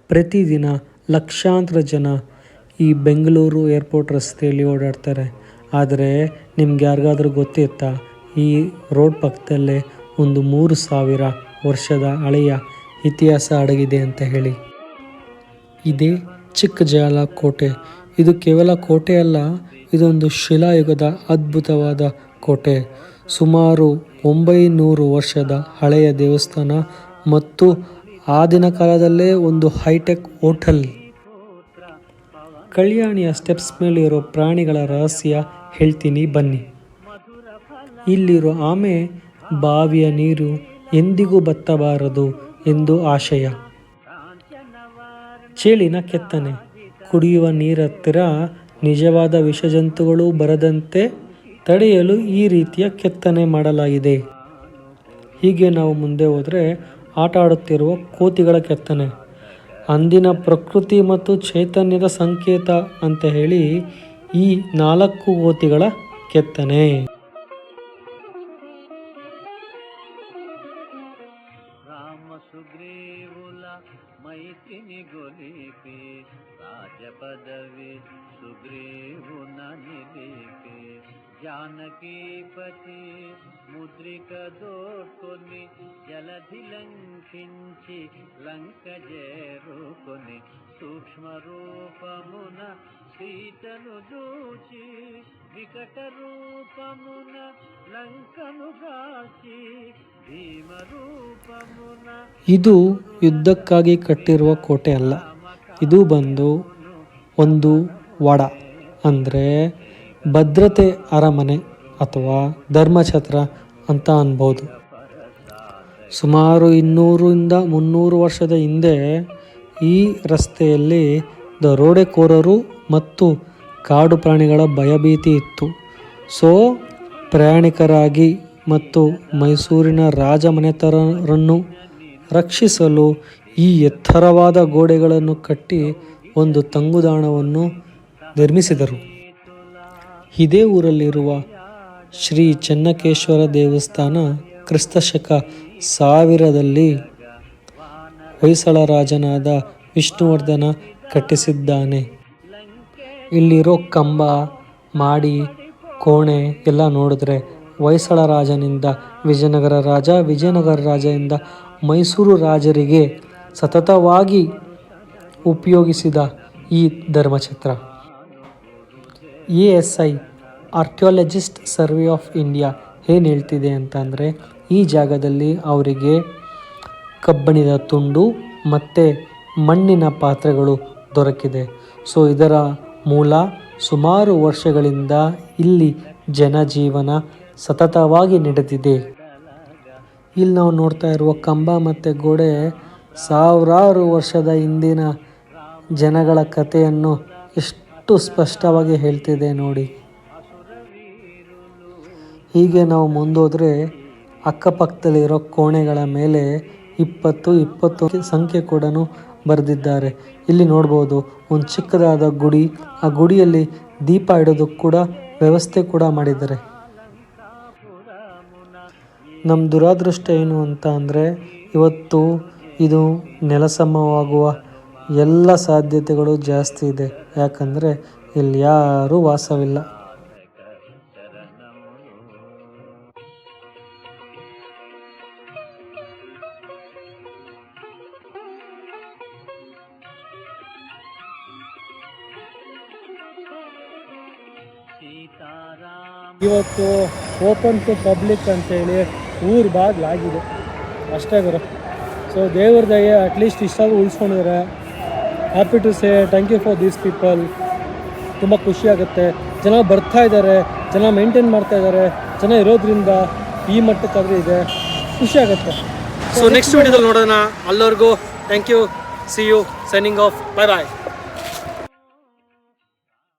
ಪ್ರತಿದಿನ ಲಕ್ಷಾಂತರ ಜನ ಈ ಬೆಂಗಳೂರು ಏರ್ಪೋರ್ಟ್ ರಸ್ತೆಯಲ್ಲಿ ಓಡಾಡ್ತಾರೆ. ಆದರೆ ನಿಮ್ಗೆ ಯಾರಿಗಾದ್ರೂ ಗೊತ್ತಿತ್ತಾ ಈ ರೋಡ್ ಪಕ್ಕದಲ್ಲೇ ಒಂದು 3000 ವರ್ಷದ ಹಳೆಯ ಇತಿಹಾಸ ಅಡಗಿದೆ ಅಂತ ಹೇಳಿ. ಇದೇ ಚಿಕ್ಕಜಾಲ ಕೋಟೆ. ಇದು ಕೇವಲ ಕೋಟೆ ಅಲ್ಲ, ಇದೊಂದು ಶಿಲಾಯುಗದ ಅದ್ಭುತವಾದ ಕೋಟೆ. ಸುಮಾರು 900 ವರ್ಷದ ಹಳೆಯ ದೇವಸ್ಥಾನ ಮತ್ತು ಆದಿನ ಕಾಲದಲ್ಲೇ ಒಂದು ಹೈಟೆಕ್ ಹೋಟೆಲ್. ಕಲ್ಯಾಣಿಯ ಸ್ಟೆಪ್ಸ್ ಮೇಲೆ ಇರೋ ಪ್ರಾಣಿಗಳ ರಹಸ್ಯ ಹೇಳ್ತೀನಿ ಬನ್ನಿ. ಇಲ್ಲಿರೋ ಆಮೆ ಬಾವಿಯ ನೀರು ಎಂದಿಗೂ ಬತ್ತಬಾರದು ಎಂದು ಆಶಯ. ಚೇಳಿನ ಕೆತ್ತನೆ, ಕುಡಿಯುವ ನೀರತ್ತಿರ ನಿಜವಾದ ವಿಷಜಂತುಗಳು ಬರದಂತೆ ತಡೆಯಲು ಈ ರೀತಿಯ ಕೆತ್ತನೆ ಮಾಡಲಾಗಿದೆ. ಹೀಗೆ ನಾವು ಮುಂದೆ ಹೋದರೆ ಆಟ ಆಡುತ್ತಿರುವ ಕೋತಿಗಳ ಕೆತ್ತನೆ, ಅಂದಿನ ಪ್ರಕೃತಿ ಮತ್ತು ಚೈತನ್ಯದ ಸಂಕೇತ ಅಂತ ಹೇಳಿ ಈ 4 ಕೋತಿಗಳ ಕೆತ್ತನೆ. సుగ్రీవుల మైత్రిని గొలిపి రాజపదవి సుగ్రీవున నిలిపి జానకీపతి ముద్రిక దోర్కొని జలధి లంకించి లంక చేరుకొని సూక్ష్మ రూపమున సీతను దూచి వికట రూపమున లంకను గాచి ಭೀಮ ರೂಪమున. ಇದು ಯುದ್ಧಕ್ಕಾಗಿ ಕಟ್ಟಿರುವ ಕೋಟೆ ಅಲ್ಲ, ಇದು ಬಂದು ಒಂದು ವಡ ಅಂದರೆ ಭದ್ರತೆ ಅರಮನೆ ಅಥವಾ ಧರ್ಮಛತ್ರ ಅಂತ ಅನ್ಬೋದು. ಸುಮಾರು 200ರಿಂದ 300 ವರ್ಷದ ಹಿಂದೆ ಈ ರಸ್ತೆಯಲ್ಲಿ ದರೋಡೆಕೋರರು ಮತ್ತು ಕಾಡು ಪ್ರಾಣಿಗಳ ಭಯಭೀತಿ ಇತ್ತು. ಸೊ ಪ್ರಯಾಣಿಕರಾಗಿ ಮತ್ತು ಮೈಸೂರಿನ ರಾಜಮನೆತನರನ್ನು ರಕ್ಷಿಸಲು ಈ ಎತ್ತರವಾದ ಗೋಡೆಗಳನ್ನು ಕಟ್ಟಿ ಒಂದು ತಂಗುದಾಣವನ್ನು ನಿರ್ಮಿಸಿದರು. ಇದೇ ಊರಲ್ಲಿರುವ ಶ್ರೀ ಚೆನ್ನಕೇಶ್ವರ ದೇವಸ್ಥಾನ ಕ್ರಿಸ್ತಶಕ 1000ರಲ್ಲಿ ಹೊಯ್ಸಳ ರಾಜನಾದ ವಿಷ್ಣುವರ್ಧನ ಕಟ್ಟಿಸಿದ್ದಾನೆ. ಇಲ್ಲಿರೋ ಕಂಬ, ಮಾಡಿ, ಕೋಣೆ ಎಲ್ಲ ನೋಡಿದ್ರೆ ಹೊಯ್ಸಳ ರಾಜನಿಂದ ವಿಜಯನಗರ ರಾಜ, ವಿಜಯನಗರ ರಾಜದಿಂದ ಮೈಸೂರು ರಾಜರಿಗೆ ಸತತವಾಗಿ ಉಪಯೋಗಿಸಿದ ಈ ಧರ್ಮಛತ್ರ. ASI archaeologist survey of India ಏನು ಹೇಳ್ತಿದೆ ಅಂತಂದರೆ ಈ ಜಾಗದಲ್ಲಿ ಅವರಿಗೆ ಕಬ್ಬಿಣದ ತುಂಡು ಮತ್ತು ಮಣ್ಣಿನ ಪಾತ್ರೆಗಳು ದೊರಕಿದೆ. ಸೊ ಇದರ ಮೂಲ ಸುಮಾರು ವರ್ಷಗಳಿಂದ ಇಲ್ಲಿ ಜನಜೀವನ ಸತತವಾಗಿ ನಡೆದಿದೆ. ಇಲ್ಲಿ ನಾವು ನೋಡ್ತಾ ಇರುವ ಕಂಬ ಮತ್ತು ಗೋಡೆ ಸಾವಿರಾರು ವರ್ಷದ ಹಿಂದಿನ ಜನಗಳ ಕಥೆಯನ್ನು ಎಷ್ಟು ಸ್ಪಷ್ಟವಾಗಿ ಹೇಳ್ತಿದೆ ನೋಡಿ. ಹೀಗೆ ನಾವು ಮುಂದೋದ್ರೆ ಅಕ್ಕಪಕ್ಕದಲ್ಲಿರೋ ಕೋಣೆಗಳ ಮೇಲೆ 20 ಸಂಖ್ಯೆ ಕೂಡ ಬರೆದಿದ್ದಾರೆ. ಇಲ್ಲಿ ನೋಡ್ಬೋದು ಒಂದು ಚಿಕ್ಕದಾದ ಗುಡಿ, ಆ ಗುಡಿಯಲ್ಲಿ ದೀಪ ಇಡೋದಕ್ಕೆ ಕೂಡ ವ್ಯವಸ್ಥೆ ಕೂಡ ಮಾಡಿದ್ದಾರೆ. ನಮ್ಮ ದುರಾದೃಷ್ಟ ಏನು ಅಂತ ಅಂದರೆ ಇವತ್ತು ಇದು ನೆಲಸಮವಾಗುವ ಎಲ್ಲ ಸಾಧ್ಯತೆಗಳು ಜಾಸ್ತಿ ಇದೆ. ಯಾಕಂದರೆ ಇಲ್ಲಿ ಯಾರೂ ವಾಸವಿಲ್ಲ. ಇವತ್ತು ಓಪನ್ ಟು ಪಬ್ಲಿಕ್ ಅಂತೇಳಿ ಊರು ಬಾಗಿಲಾಗಿದೆ ಅಷ್ಟೇ ಗುರು. ಸೊ ದೇವ್ರ ದಯೆ ಅಟ್ಲೀಸ್ಟ್ ಇಷ್ಟಾದರೂ ಉಳಿಸ್ಕೊಂಡಿದ್ದಾರೆ. Happy to say thank you for these people. ತುಂಬ ಖುಷಿಯಾಗುತ್ತೆ. ಜನ ಬರ್ತಾ ಇದ್ದಾರೆ, ಜನ ಮೇಂಟೈನ್ ಮಾಡ್ತಾ ಇದ್ದಾರೆ, ಜನ ಇರೋದ್ರಿಂದ ಈ ಮಟ್ಟಕ್ಕಾದರೂ ಇದೆ, ಖುಷಿಯಾಗುತ್ತೆ. ಸೊ ನೆಕ್ಸ್ಟ್ ವಿಡಿಯೋದಲ್ಲಿ ನೋಡೋಣ. ಅಲ್ಲವರೆಗೂ thank you. See you. Signing off. Bye bye.